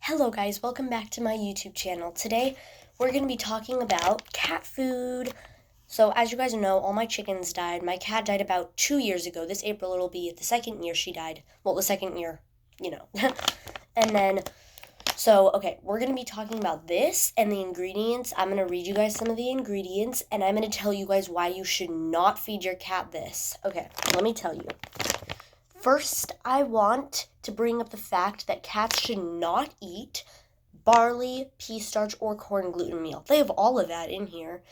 Hello guys, welcome back to my YouTube channel. Today we're going to be talking about cat food. So as you guys know, all my chickens died. My cat died about 2 years ago. This April it'll be the second year she died. Well, the second year, And then, we're going to be talking about this and the ingredients. I'm going to read you guys some of the ingredients and I'm going to tell you guys why you should not feed your cat this. Okay, let me tell you. First, I want to bring up the fact that cats should not eat barley, pea starch, or corn gluten meal. They have all of that in here,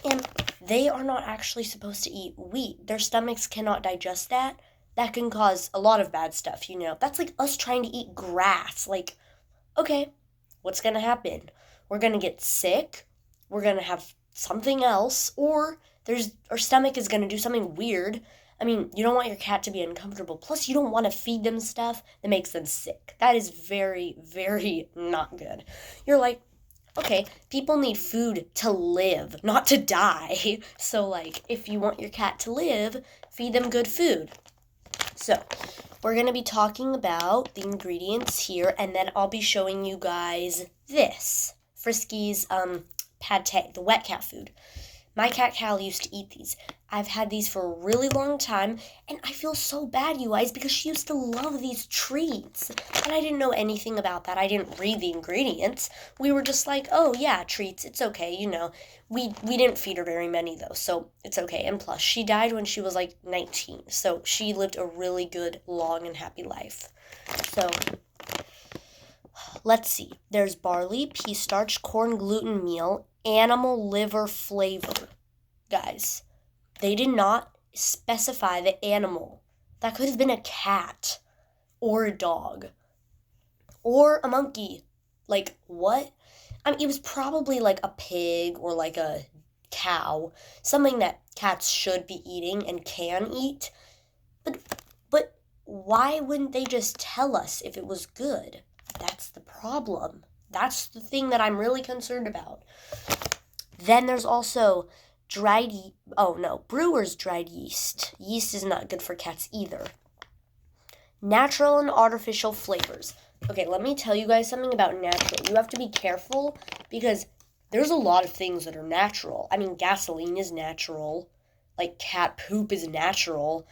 and they are not actually supposed to eat wheat. Their stomachs cannot digest that. That can cause a lot of bad stuff, That's like us trying to eat grass. Like, okay, what's going to happen? We're going to get sick, we're going to have something else, or our stomach is going to do something weird. I mean, you don't want your cat to be uncomfortable. Plus, you don't want to feed them stuff that makes them sick. That is very, very not good. You're like, okay, people need food to live, not to die. So, if you want your cat to live, feed them good food. So, we're going to be talking about the ingredients here, and then I'll be showing you guys this. Friskies, pad thai, the wet cat food. My cat Callie used to eat these. I've had these for a really long time, and I feel so bad, you guys, because she used to love these treats. And I didn't know anything about that. I didn't read the ingredients. We were just like, oh, yeah, treats, it's okay, We didn't feed her very many, though, so it's okay. And plus, she died when she was, 19, so she lived a really good, long, and happy life. So, let's see. There's barley, pea starch, corn gluten meal, animal liver flavor. Guys, they did not specify the animal. That could have been a cat or a dog or a monkey. What? I mean, it was probably a pig or a cow, something that cats should be eating and can eat. But why wouldn't they just tell us if it was good? That's the problem. That's the thing that I'm really concerned about. Then there's also brewer's dried yeast. Yeast is not good for cats either. Natural and artificial flavors. Okay, let me tell you guys something about natural. You have to be careful because there's a lot of things that are natural. I mean, gasoline is natural. Cat poop is natural.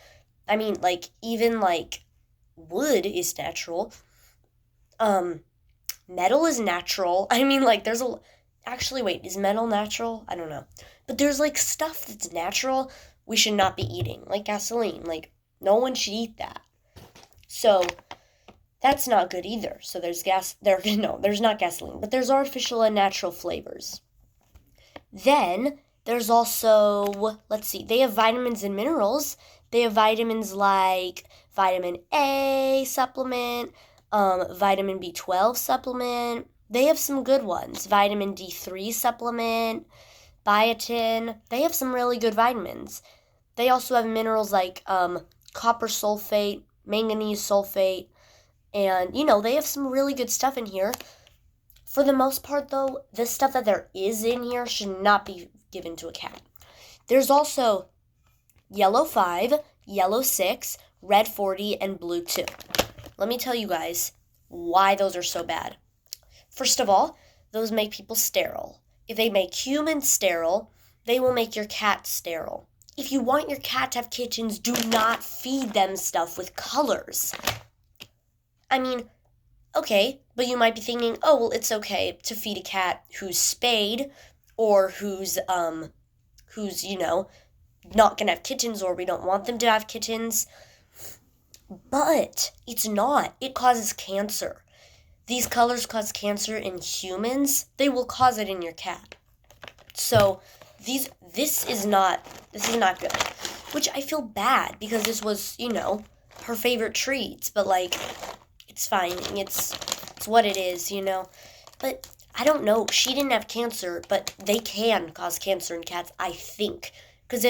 I mean, even wood is natural. Metal is natural. I mean, there's actually, wait, is metal natural? I don't know. But there's, stuff that's natural we should not be eating, like gasoline. No one should eat that. So, that's not good either. So, there's not gasoline. But there's artificial and natural flavors. Then, there's also, let's see, they have vitamins and minerals. They have vitamins like vitamin A supplement, vitamin B12 supplement. They have some good ones. Vitamin D3 supplement, biotin. They have some really good vitamins. They also have minerals like copper sulfate, manganese sulfate, and, they have some really good stuff in here. For the most part, though, the stuff that there is in here should not be given to a cat. There's also yellow 5, yellow 6, red 40, and blue 2. Let me tell you guys why those are so bad. First of all, those make people sterile. If they make humans sterile, they will make your cat sterile. If you want your cat to have kittens, do not feed them stuff with colors. I mean, okay, but you might be thinking, oh, well, it's okay to feed a cat who's spayed or who's not gonna have kittens, or we don't want them to have kittens. But it's not. It causes cancer. These colors cause cancer in humans. They will cause it in your cat. So this is not good. Which I feel bad because this was, her favorite treats. But it's fine. It's what it is, But I don't know. She didn't have cancer, but they can cause cancer in cats, I think. Because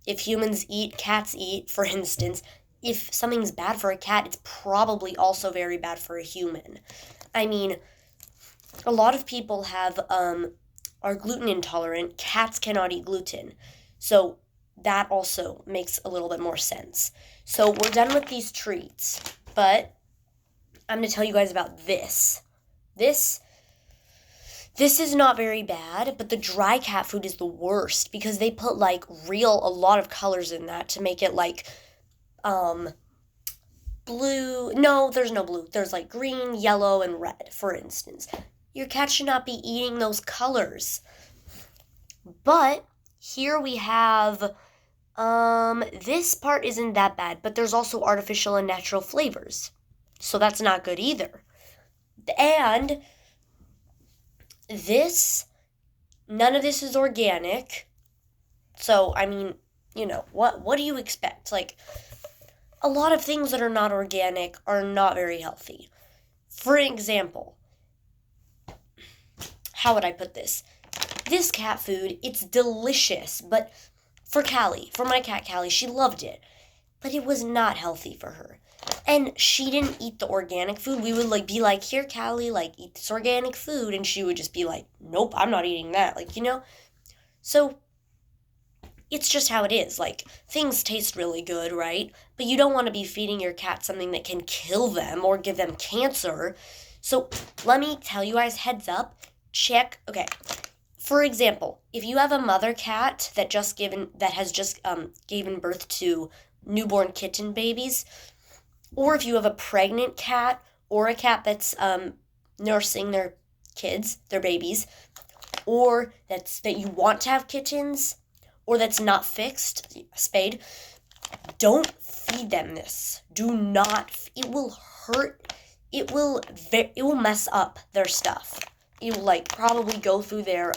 if humans eat, cats eat, for instance, if something's bad for a cat, it's probably also very bad for a human. I mean, a lot of people are gluten intolerant. Cats cannot eat gluten. So that also makes a little bit more sense. So we're done with these treats, but I'm going to tell you guys about this. This is not very bad, but the dry cat food is the worst because they put like a lot of colors in that to make it like blue. No, there's no blue. There's like green, yellow, and red, for instance. Your cat should not be eating those colors. But here we have this part isn't that bad, but there's also artificial and natural flavors. So that's not good either. And none of this is organic. So, I mean, what do you expect? Like, a lot of things that are not organic are not very healthy. For example, how would I put this? This cat food, it's delicious, but for my cat Callie, she loved it. But it was not healthy for her. And she didn't eat the organic food. We would be like, here, Callie, eat this organic food. And she would just be like, nope, I'm not eating that. So it's just how it is. Things taste really good, right? But you don't want to be feeding your cat something that can kill them or give them cancer. So let me tell you guys, heads up, okay. For example, if you have a mother cat that has just given birth to newborn kitten babies, or if you have a pregnant cat or a cat that's nursing their kids, their babies, or that you want to have kittens, or that's not fixed, spayed, don't feed them this. Do not. It will hurt. It will mess up their stuff. It will probably go through their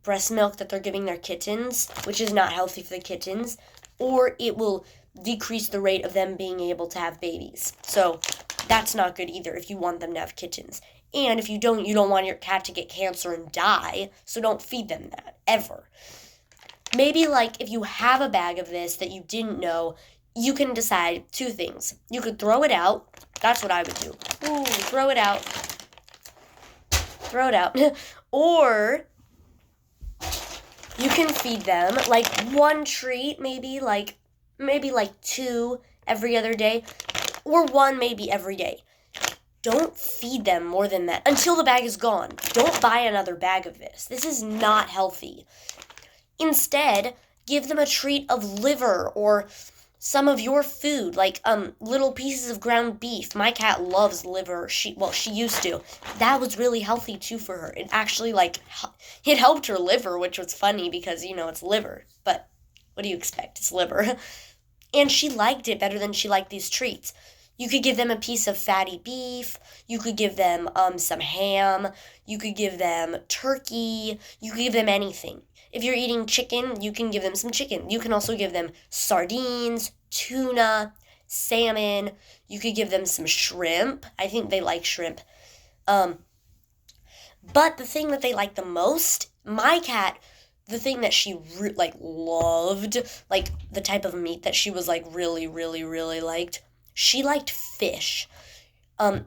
breast milk that they're giving their kittens, which is not healthy for the kittens, or it will decrease the rate of them being able to have babies. So that's not good either if you want them to have kittens. And if you don't want your cat to get cancer and die, so don't feed them that, ever. Maybe if you have a bag of this that you didn't know, you can decide two things. You could throw it out. That's what I would do. Ooh, throw it out. Or you can feed them one treat, maybe two every other day, or one maybe every day. Don't feed them more than that until the bag is gone. Don't buy another bag of this. This is not healthy. Instead, give them a treat of liver or some of your food, little pieces of ground beef. My cat loves liver. She used to. That was really healthy too for her. It actually it helped her liver, which was funny because it's liver. But what do you expect? It's liver. And she liked it better than she liked these treats. You could give them a piece of fatty beef. You could give them some ham. You could give them turkey. You could give them anything. If you're eating chicken, you can give them some chicken. You can also give them sardines, tuna, salmon. You could give them some shrimp. I think they like shrimp. But the thing that they like the most, my cat, the thing that she loved, the type of meat that she was really, really, really liked, she liked fish.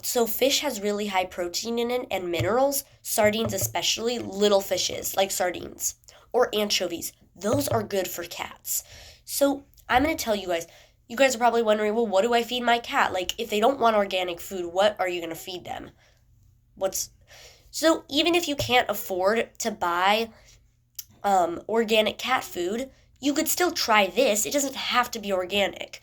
So fish has really high protein in it and minerals. Sardines especially, little fishes like sardines or anchovies. Those are good for cats. So I'm going to tell you guys. You guys are probably wondering, well, what do I feed my cat? If they don't want organic food, what are you going to feed them? So even if you can't afford to buy organic cat food, you could still try this. It doesn't have to be organic.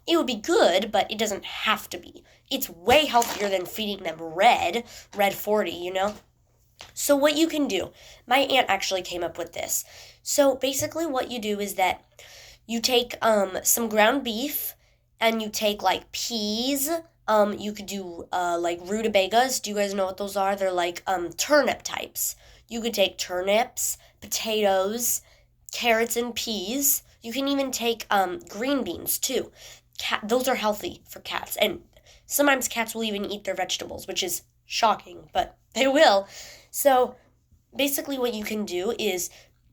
It would be good, but it doesn't have to be. It's way healthier than feeding them red 40, So what you can do, my aunt actually came up with this. So basically what you do is that you take some ground beef and you take peas. You could do rutabagas. Do you guys know what those are? They're turnip types. You could take turnips, potatoes, carrots, and peas. You can even take green beans too. Those are healthy for cats, and sometimes cats will even eat their vegetables, which is shocking, but they will. So basically what you can do is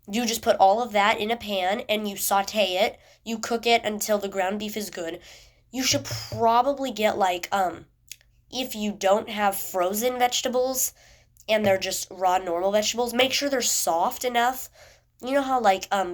you just put all of that in a pan and you saute it. You cook it until the ground beef is good. You should probably get if you don't have frozen vegetables and they're just raw normal vegetables, make sure they're soft enough. You know how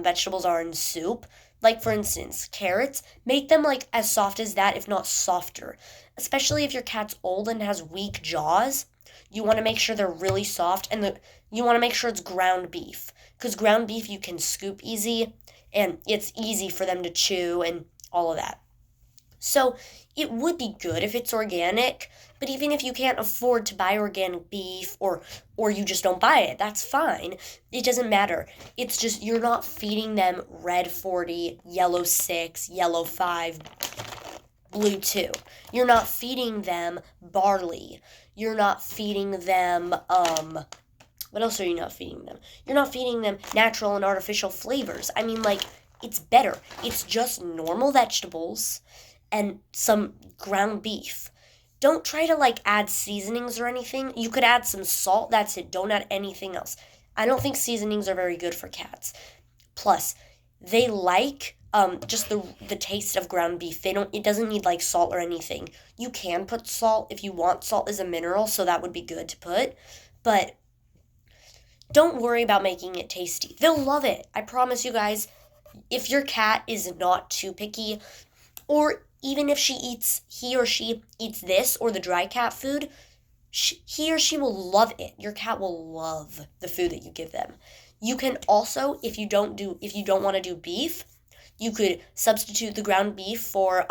vegetables are in soup? Like, for instance, carrots, make them like as soft as that, if not softer. Especially if your cat's old and has weak jaws, you want to make sure they're really soft, and you want to make sure it's ground beef. Because ground beef you can scoop easy, and it's easy for them to chew and all of that. So it would be good if it's organic, but even if you can't afford to buy organic beef or you just don't buy it, that's fine. It doesn't matter. It's just you're not feeding them red 40, yellow 6, yellow 5, blue 2. You're not feeding them barley. You're not feeding them what else are you not feeding them? You're not feeding them natural and artificial flavors. I mean, like, it's better. It's just normal vegetables and some ground beef. Don't try to like add seasonings or anything. You could add some salt, that's it. Don't add anything else. I don't think seasonings are very good for cats. Plus, they like just the taste of ground beef. It doesn't need like salt or anything. You can put salt if you want. Salt is a mineral, so that would be good to put. But don't worry about making it tasty. They'll love it. I promise you guys, if your cat is not too picky, or even if he or she eats this or the dry cat food, he or she will love it. Your cat will love the food that you give them. You can also, if you don't want to do beef, you could substitute the ground beef for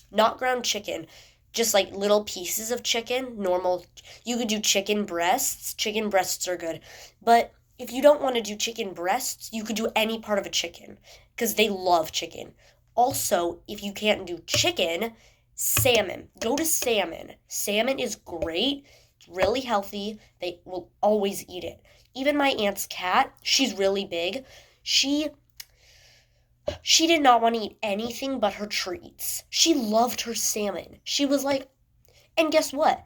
not ground chicken, just like little pieces of chicken, normal. You could do chicken breasts. Chicken breasts are good. But if you don't want to do chicken breasts, you could do any part of a chicken because they love chicken. Also, if you can't do chicken, salmon. Go to salmon. Salmon is great. It's really healthy. They will always eat it. Even my aunt's cat, she's really big. She did not want to eat anything but her treats. She loved her salmon. She was like, and guess what?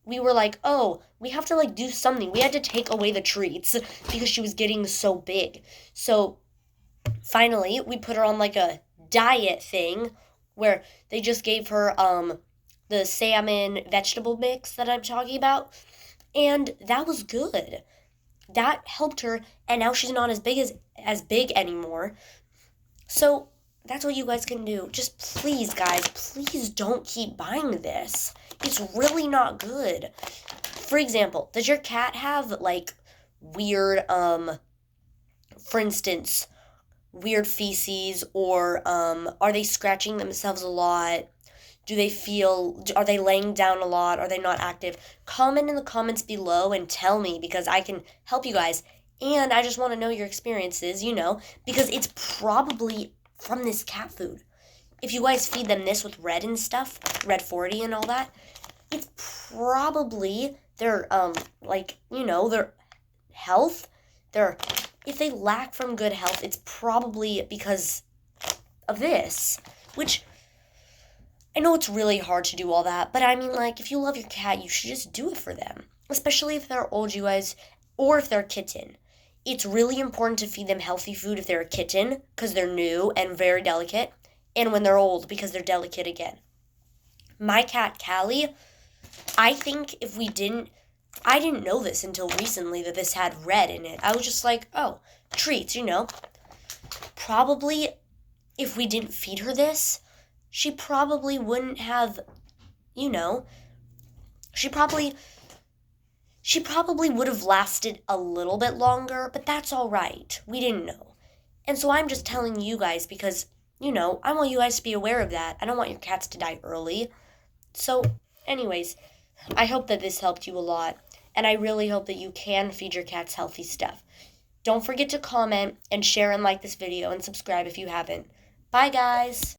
We were like, oh, we have to like do something. We had to take away the treats because she was getting so big. So finally, we put her on like a diet thing where they just gave her the salmon vegetable mix that I'm talking about, and that was good. That helped her, and now she's not as big anymore. So that's what you guys can do. Just please, guys, please don't keep buying this. It's really not good. For example, does your cat have like weird for instance, weird feces, or are they scratching themselves a lot? Are they laying down a lot? Are they not active? Comment in the comments below and tell me, because I can help you guys. And I just want to know your experiences, because it's probably from this cat food. If you guys feed them this with red and stuff, red 40 and all that, it's probably their their health, if they lack from good health, it's probably because of this, which I know it's really hard to do all that, but I mean, like, if you love your cat, you should just do it for them, especially if they're old, you guys, or if they're a kitten. It's really important to feed them healthy food if they're a kitten, because they're new and very delicate, and when they're old, because they're delicate again. My cat, Callie, I think I didn't know this until recently that this had red in it. I was just like, oh, treats, Probably, if we didn't feed her this, she probably wouldn't have, she probably would have lasted a little bit longer, but that's all right. We didn't know. And so I'm just telling you guys because, I want you guys to be aware of that. I don't want your cats to die early. So, anyways, I hope that this helped you a lot, and I really hope that you can feed your cats healthy stuff. Don't forget to comment and share and like this video and subscribe if you haven't. Bye, guys!